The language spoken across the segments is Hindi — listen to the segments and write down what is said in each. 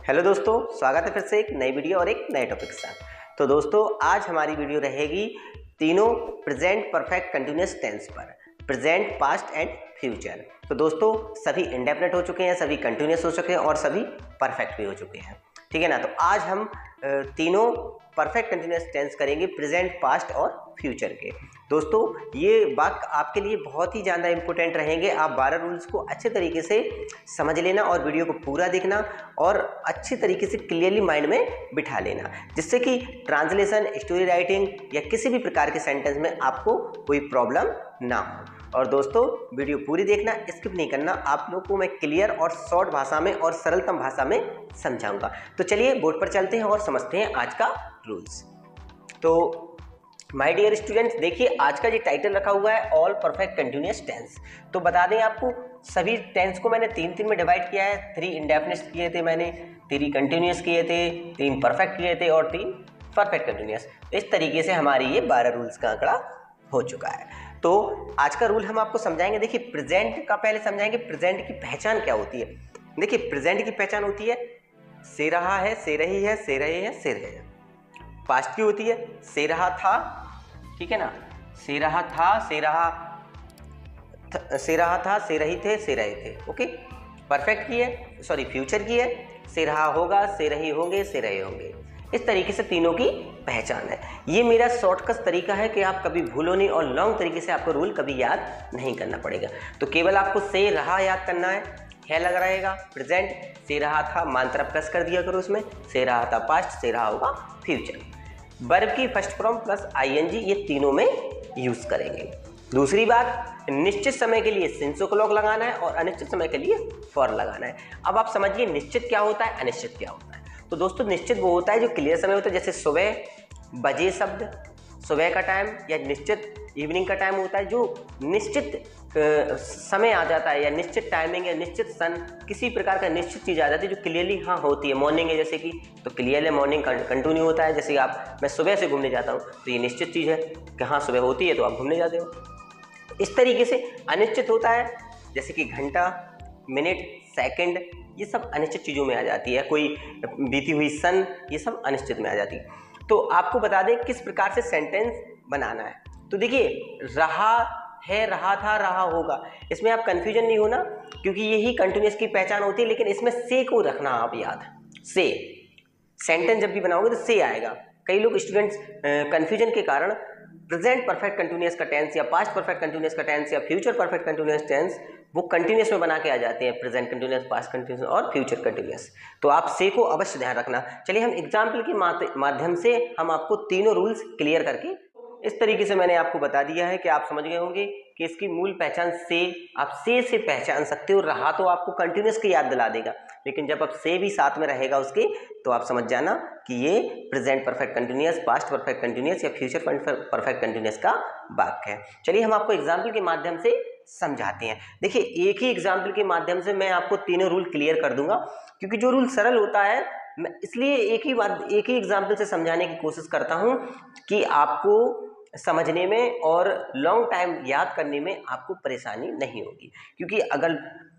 हेलो दोस्तों, स्वागत है फिर से एक नई वीडियो और एक नए टॉपिक के साथ। तो दोस्तों आज हमारी वीडियो रहेगी तीनों प्रेजेंट परफेक्ट कंटिन्यूअस टेंस पर, प्रेजेंट, पास्ट एंड फ्यूचर। तो दोस्तों सभी इंडेफिनिट हो चुके हैं, सभी कंटिन्यूअस हो चुके हैं और सभी परफेक्ट भी हो चुके हैं, ठीक है ना। तो आज हम तीनों परफेक्ट कंटिन्यूअस टेंस करेंगे, प्रेजेंट, पास्ट और फ्यूचर के। दोस्तों ये वाक्य आपके लिए बहुत ही ज़्यादा इंपॉर्टेंट रहेंगे। आप 12 रूल्स को अच्छे तरीके से समझ लेना और वीडियो को पूरा देखना और अच्छी तरीके से क्लियरली माइंड में बिठा लेना, जिससे कि ट्रांसलेशन, स्टोरी राइटिंग या किसी भी प्रकार के सेंटेंस में आपको कोई प्रॉब्लम ना हो। और दोस्तों वीडियो पूरी देखना, स्किप नहीं करना। आप लोगों को मैं क्लियर और शॉर्ट भाषा में और सरलतम भाषा में समझाऊंगा। तो चलिए बोर्ड पर चलते हैं और समझते हैं आज का रूल्स। तो माय डियर स्टूडेंट्स, देखिए आज का जो टाइटल रखा हुआ है ऑल परफेक्ट कंटिन्यूअस टेंस। तो बता दें आपको, सभी टेंस को मैंने तीन में डिवाइड किया है। 3 इंडेफिनिट किए थे मैंने, 3 कंटिन्यूअस किए थे, 3 परफेक्ट किए थे और 3 परफेक्ट कंटिन्यूअस। इस तरीके से हमारी ये 12 रूल्स का आंकड़ा हो चुका है। तो आज का रूल हम आपको समझाएंगे। देखिए प्रेजेंट का पहले समझाएंगे, प्रेजेंट की पहचान क्या होती है। देखिए प्रेजेंट की पहचान होती है से रहा है, से रही है, से रहे हैं, से रहे हैं। पास्ट की होती है से रहा था, ठीक है ना, से रहा था, से रहा था, से रही थे, से रहे थे, ओके। परफेक्ट की है, सॉरी फ्यूचर की है, से रहा होगा, से रही होंगे, से रहे होंगे। इस तरीके से तीनों की पहचान है। ये मेरा शॉर्टकट तरीका है कि आप कभी भूलो नहीं और लॉन्ग तरीके से आपको रूल कभी याद नहीं करना पड़ेगा। तो केवल आपको से रहा याद करना है लग रहेगा। प्रेजेंट से रहा था, मात्रा प्लस कर दिया करो उसमें, से रहा था पास्ट, से रहा होगा फ्यूचर। वर्ब की फर्स्ट फॉर्म प्लस आईएनजी, ये तीनों में यूज करेंगे। दूसरी बात, निश्चित समय के लिए सिंस क्लॉक लगाना है और अनिश्चित समय के लिए फॉर लगाना है। अब आप समझिए निश्चित क्या होता है, अनिश्चित क्या होता है। तो दोस्तों निश्चित वो होता है जो क्लियर समय होता है, जैसे सुबह, बजे शब्द, सुबह का टाइम, या निश्चित इवनिंग का टाइम होता है जो निश्चित समय आ जाता है, या निश्चित टाइमिंग या निश्चित सन, किसी प्रकार का निश्चित चीज़ आ जाती है जो क्लियरली हाँ होती है। मॉर्निंग है जैसे कि, तो क्लियरली मॉर्निंग कंटिन्यू होता है। जैसे आप, मैं सुबह से घूमने जाता हूँ तो ये निश्चित चीज़ है कि हाँ सुबह होती है तो आप घूमने जाते हो। इस तरीके से अनिश्चित होता है जैसे कि घंटा, मिनट, सेकंड, ये सब अनिश्चित चीज़ों में आ जाती है। कोई बीती हुई सन, ये सब अनिश्चित में आ जाती है। तो आपको बता दें किस प्रकार से सेंटेंस बनाना है। तो देखिए रहा है, रहा था, रहा होगा, इसमें आप कंफ्यूजन नहीं होना क्योंकि यही कंटिन्यूअस की पहचान होती है। लेकिन इसमें से को रखना आप याद, से सेंटेंस जब भी बनाओगे तो से आएगा। कई लोग स्टूडेंट्स कंफ्यूजन के कारण प्रेजेंट परफेक्ट कंटिन्यूअस का टेंस या पास्ट परफेक्ट कंटिन्यूअस का टेंस या फ्यूचर परफेक्ट कंटिन्यूअस टेंस वो कंटिन्यूअस में बना के आ जाते हैं, प्रेजेंट कंटिन्यूअस, पास्ट कंटिन्यूअस और फ्यूचर कंटिन्यूअस। तो आप से को अवश्य ध्यान रखना। चलिए हम एग्जाम्पल के माध्यम से हम आपको तीनों रूल्स क्लियर करके, इस तरीके से मैंने आपको बता दिया है कि आप समझ गए होंगे कि इसकी मूल पहचान से, आप से पहचान सकते हो। रहा तो आपको कंटिन्यूअस की याद दिला देगा, लेकिन जब आप से भी साथ में रहेगा उसके तो आप समझ जाना कि ये present perfect continuous, past perfect continuous या फ्यूचर परफेक्ट कंटिन्यूअस का वाक्य है। चलिए हम आपको एग्जाम्पल के माध्यम से समझाते हैं। देखिए एक ही एग्जाम्पल के माध्यम से मैं आपको तीनों रूल क्लियर कर दूंगा, क्योंकि जो रूल सरल होता है मैं इसलिए एक ही एग्जाम्पल से समझाने की कोशिश करता हूं कि आपको समझने में और लॉन्ग टाइम याद करने में आपको परेशानी नहीं होगी। क्योंकि अगर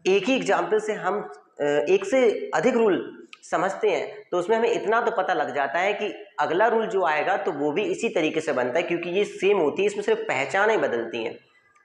एक ही एग्जाम्पल से हम एक से अधिक रूल समझते हैं तो उसमें हमें इतना तो पता लग जाता है कि अगला रूल जो आएगा तो वो भी इसी तरीके से बनता है, क्योंकि ये सेम होती है। इसमें सिर्फ पहचानें बदलती हैं,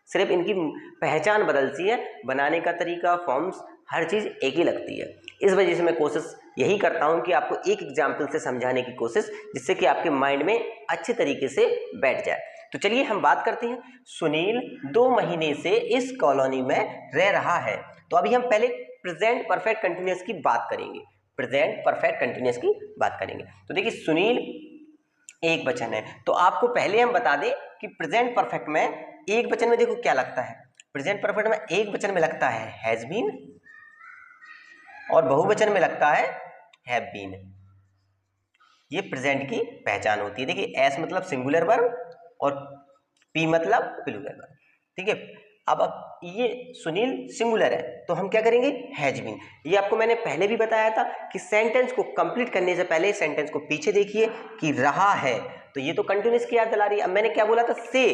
सिर्फ इनकी पहचान बदलती है, बनाने का तरीका, फॉर्म्स, हर चीज़ एक ही लगती है। इस वजह से मैं कोशिश यही करता हूं कि आपको एक एग्जाम्पल से समझाने की कोशिश, जिससे कि आपके माइंड में अच्छे तरीके से बैठ जाए। तो चलिए हम बात करते हैं। सुनील 2 महीने से इस कॉलोनी में रह रहा है। तो अभी हम पहले प्रेजेंट परफेक्ट कंटिन्यूअस की बात करेंगे, प्रेजेंट परफेक्ट कंटिन्यूअस की बात करेंगे। तो देखिए सुनील एक वचन है, तो आपको पहले हम बता दें कि प्रेजेंट परफेक्ट में एक वचन में देखो क्या लगता है। प्रेजेंट परफेक्ट में एक वचन में लगता है हैज बीन और बहुवचन में लगता है हैव बीन। ये प्रेजेंट की पहचान होती है। देखिए एस मतलब सिंगुलर वर्ब और पी मतलब प्लूरल वर्ब, ठीक है। अब ये सुनील सिंगुलर है तो हम क्या करेंगे, हैज बीन। ये आपको मैंने पहले भी बताया था कि सेंटेंस को कंप्लीट करने से पहले सेंटेंस को पीछे देखिए कि रहा है, तो ये तो कंटिन्यूअस की याद दिला रही है। अब मैंने क्या बोला था, से,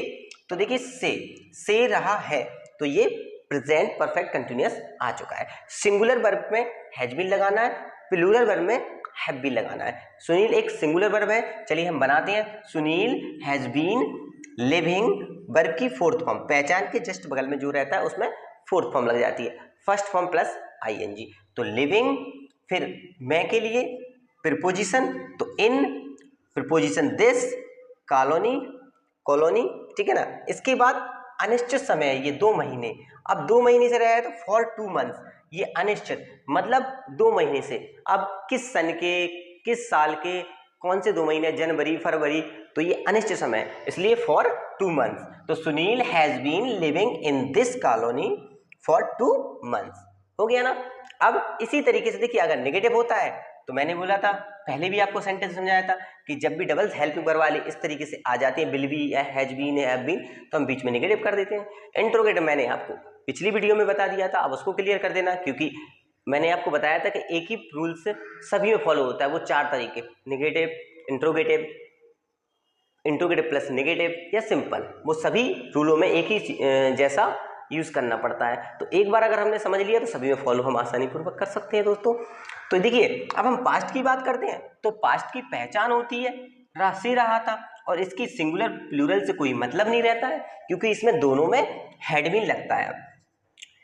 तो देखिए से रहा है, तो ये प्रेजेंट परफेक्ट कंटिन्यूअस आ चुका है। सिंगुलर वर्ब में हैज बीन लगाना है, प्लूरल वर्ब में हैव बीन लगाना है। सुनील एक सिंगुलर वर्ब है, चलिए हम बनाते हैं। Sunil has been living, verb की फोर्थ फॉर्म, पहचान के जस्ट बगल में जो रहता है उसमें फोर्थ फॉर्म लग जाती है, फर्स्ट फॉर्म प्लस आईएनजी। तो लिविंग, फिर मैं के लिए प्रीपोजिशन, तो इन, प्रीपोजिशन दिस, कॉलोनी, कॉलोनी, ठीक है ना। इसके बाद अनिश्चित समय, ये 2 महीने, अब 2 महीने से रहा है तो फॉर 2 मंथ्स, ये अनिश्चित मतलब 2 महीने से। अब किस सन के, किस साल के, कौन से 2 महीने, जनवरी, फरवरी, तो ये अनिश्चित समय, इसलिए फॉर 2 मंथ्स। तो Sunil has been living in this colony for 2 months, हो गया ना। अब इसी तरीके से देखिए, अगर नेगेटिव होता है तो मैंने बोला था, पहले भी आपको सेंटेंस समझाया था कि जब भी डबल हेल्पिंग वर्ब वाले इस तरीके से आ जाते हैं, विल बी या हैज बीन या हैव बीन, तो हम बीच में नेगेटिव कर देते हैं। इंट्रोगेटिव मैंने आपको पिछली वीडियो में बता दिया था, अब उसको क्लियर कर देना, क्योंकि मैंने आपको बताया था कि एक ही रूल से सभी में फॉलो होता है, वो 4 तरीके, negative, interrogative, interrogative plus negative या सिंपल, वो सभी रूलों में एक ही जैसा यूज करना पड़ता है। तो एक बार अगर हमने समझ लिया तो सभी में फॉलो हम आसानी पूर्वक कर सकते हैं दोस्तों। तो देखिए, अब हम पास्ट की बात करते हैं, तो पास्ट की पहचान होती है से रहा था, और इसकी सिंगुलर प्लूरल से कोई मतलब नहीं रहता है, क्योंकि इसमें दोनों में हैड बीन लगता है,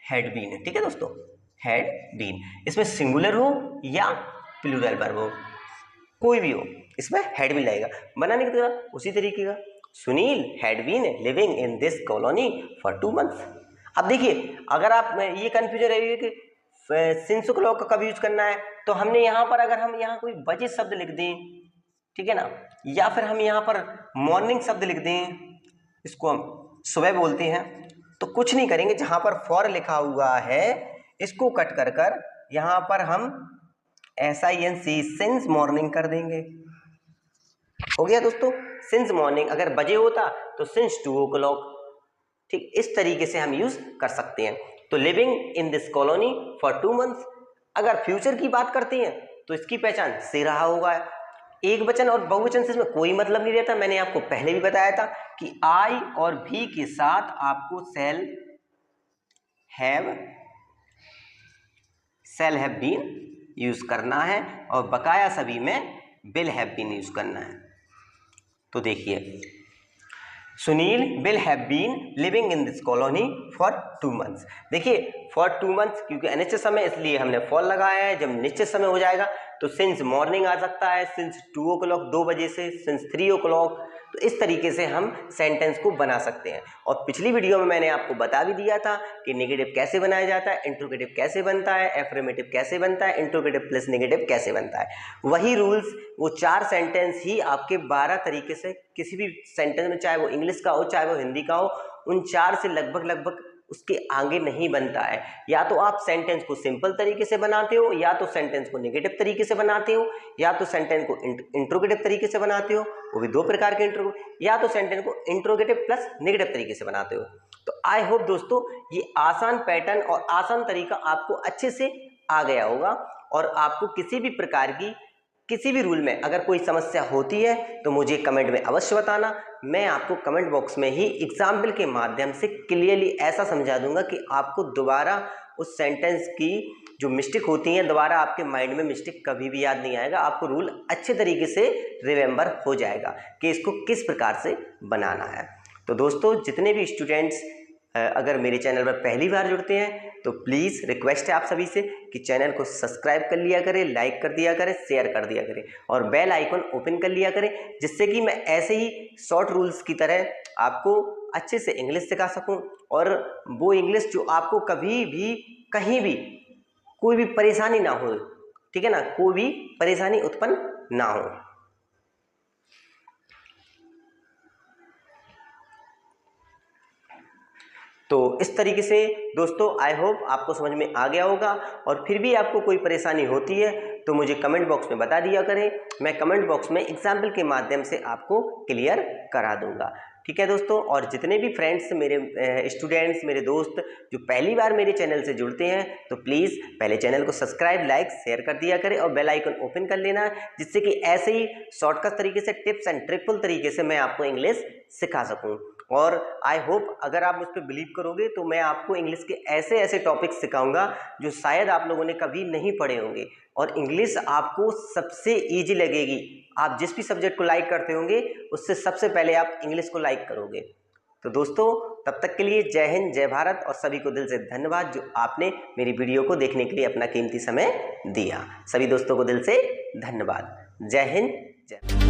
हैड बीन, ठीक है दोस्तों, हैड बीन। इसमें सिंगुलर हो या प्लूरल वर्ब हो, कोई भी हो, इसमें हैड बीन लगेगा। बनाने की तरह उसी तरीके का, Sunil had been living in this colony for 2 months. अब देखिए, अगर आप ये कंफ्यूजन रहेगी कि सिंस क्लॉक का कब यूज करना है, तो हमने यहाँ पर, अगर हम यहाँ कोई बजे शब्द लिख दें, ठीक है ना, या फिर हम यहाँ पर मॉर्निंग शब्द लिख दें, इसको हम सुबह बोलते हैं, तो कुछ नहीं करेंगे, जहाँ पर फॉर लिखा हुआ है इसको कट कर कर यहाँ पर हम SINC सिंस मॉर्निंग कर देंगे, हो गया दोस्तों। सिंस मॉर्निंग अगर बजे होता तो सिंस 2 o'clock, ठीक, इस तरीके से हम यूज कर सकते हैं। तो living in this colony for 2 months. अगर फ्यूचर की बात करते हैं तो इसकी पहचान से रहा होगा। एक वचन और बहुवचन से इसमें कोई मतलब नहीं रहता, मैंने आपको पहले भी बताया था कि आई और भी के साथ आपको शैल हैव बीन यूज करना है, और बकाया सभी में विल हैव बीन यूज करना है। तो देखिए, Sunil will have been living in this colony for 2 months. देखिए, फॉर 2 मंथ्स क्योंकि अनिश्चित समय, इसलिए हमने फॉर लगाया है। जब निश्चित समय हो जाएगा तो सिंस मॉर्निंग आ सकता है, सिंस 2 o'clock 2 बजे से, सिंस 3 o'clock। तो इस तरीके से हम सेंटेंस को बना सकते हैं। और पिछली वीडियो में मैंने आपको बता भी दिया था कि नेगेटिव कैसे बनाया जाता है, इंट्रोगेटिव कैसे बनता है, एफर्मेटिव कैसे बनता है, इंट्रोगेटिव प्लस नेगेटिव कैसे बनता है। वही रूल्स, वो 4 सेंटेंस ही आपके 12 तरीके से, किसी भी सेंटेंस में, चाहे वो इंग्लिश का हो चाहे वो हिंदी का हो, उन 4 से लगभग उसके आगे नहीं बनता है। या तो आप सेंटेंस को सिंपल तरीके से बनाते हो, या तो सेंटेंस को नेगेटिव तरीके से बनाते हो, या तो सेंटेंस को इंट्रोगेटिव तरीके से बनाते हो, वो भी 2 प्रकार के या तो सेंटेंस को इंट्रोगेटिव प्लस नेगेटिव तरीके से बनाते हो। तो आई होप दोस्तों ये आसान पैटर्न और आसान तरीका आपको अच्छे से आ गया होगा, और आपको किसी भी प्रकार की, किसी भी रूल में अगर कोई समस्या होती है तो मुझे कमेंट में अवश्य बताना। मैं आपको कमेंट बॉक्स में ही एग्जाम्पल के माध्यम से क्लियरली ऐसा समझा दूंगा कि आपको दोबारा उस सेंटेंस की जो मिस्टेक होती है, दोबारा आपके माइंड में मिस्टेक कभी भी याद नहीं आएगा। आपको रूल अच्छे तरीके से रिमेंबर हो जाएगा कि इसको किस प्रकार से बनाना है। तो दोस्तों, जितने भी स्टूडेंट्स अगर मेरे चैनल पर पहली बार जुड़ते हैं तो प्लीज़ रिक्वेस्ट है आप सभी से कि चैनल को सब्सक्राइब कर लिया करें, लाइक कर दिया करें, शेयर कर दिया करें, और बेल आइकन ओपन कर लिया करें, जिससे कि मैं ऐसे ही शॉर्ट रूल्स की तरह आपको अच्छे से इंग्लिश सिखा सकूं, और वो इंग्लिश जो आपको कभी भी कहीं भी कोई भी परेशानी ना हो, ठीक है ना, कोई भी परेशानी उत्पन्न ना हो। तो इस तरीके से दोस्तों आई होप आपको समझ में आ गया होगा, और फिर भी आपको कोई परेशानी होती है तो मुझे कमेंट बॉक्स में बता दिया करें, मैं कमेंट बॉक्स में एग्जाम्पल के माध्यम से आपको क्लियर करा दूंगा, ठीक है दोस्तों। और जितने भी फ्रेंड्स, मेरे स्टूडेंट्स, मेरे दोस्त जो पहली बार मेरे चैनल से जुड़ते हैं, तो प्लीज़ पहले चैनल को सब्सक्राइब, लाइक, शेयर कर दिया करें, और बेल आइकन ओपन कर लेना, जिससे कि ऐसे ही शॉर्टकट तरीके से, टिप्स एंड ट्रिकफुल तरीके से मैं आपको इंग्लिश सिखा सकूं। और आई होप अगर आप मुझ पर बिलीव करोगे तो मैं आपको इंग्लिश के ऐसे ऐसे टॉपिक सिखाऊंगा जो शायद आप लोगों ने कभी नहीं पढ़े होंगे, और इंग्लिश आपको सबसे ईजी लगेगी। आप जिस भी सब्जेक्ट को लाइक करते होंगे उससे सबसे पहले आप इंग्लिश को लाइक करोगे। तो दोस्तों तब तक के लिए जय हिंद, जय भारत, और सभी को दिल से धन्यवाद जो आपने मेरी वीडियो को देखने के लिए अपना कीमती समय दिया। सभी दोस्तों को दिल से धन्यवाद। जय हिंद, जय